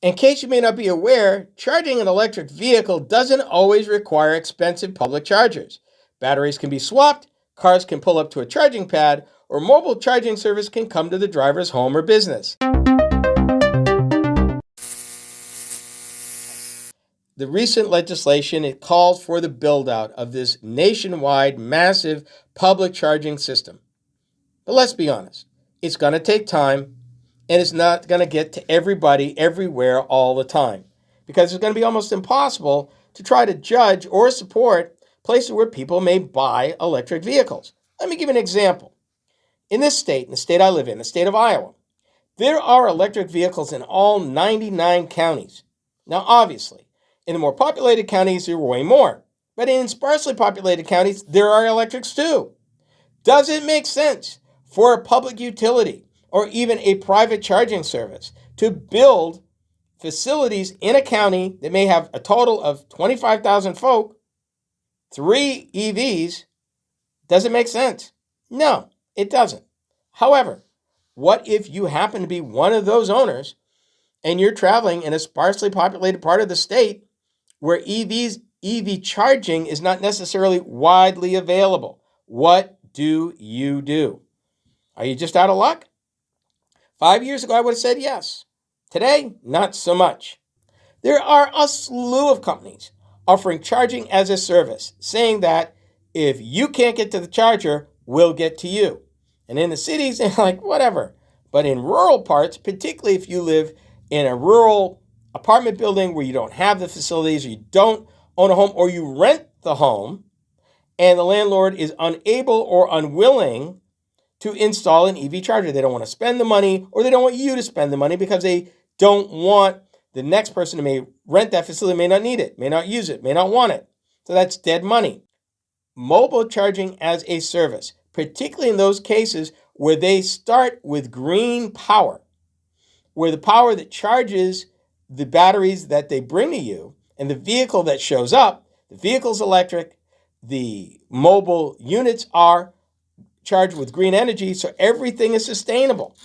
In case you may not be aware, charging an electric vehicle doesn't always require expensive public chargers. Batteries can be swapped, cars can pull up to a charging pad, or mobile charging service can come to the driver's home or business. The recent legislation, it calls for the build-out of this nationwide massive public charging system. But let's be honest, it's going to take time, and it's not going to get to everybody everywhere all the time, because it's going to be almost impossible to try to judge or support places where people may buy electric vehicles. Let me give you an example. In this state, in the state I live in, the state of Iowa, there are electric vehicles in all 99 counties. Now, obviously, in the more populated counties, there are way more. But in sparsely populated counties, there are electrics too. Does it make sense for a public utility or even a private charging service to build facilities in a county that may have a total of 25,000 folk, 3 EVs? Does it make sense? No, it doesn't. However, what if you happen to be one of those owners and you're traveling in a sparsely populated part of the state where EV charging is not necessarily widely available? What do you do? Are you just out of luck? 5 years ago, I would have said yes. Today, not so much. There are a slew of companies offering charging as a service, saying that if you can't get to the charger, we'll get to you. And in the cities, they're like, whatever. But in rural parts, particularly if you live in a rural apartment building where you don't have the facilities, or you don't own a home, or you rent the home, and the landlord is unable or unwilling to install an EV charger. They don't want to spend the money, or they don't want you to spend the money because they don't want the next person who may rent that facility may not need it, may not use it, may not want it. So that's dead money. Mobile charging as a service, particularly in those cases where they start with green power, where the power that charges the batteries that they bring to you and the vehicle that shows up, the vehicle's electric, the mobile units are charged with green energy, so everything is sustainable.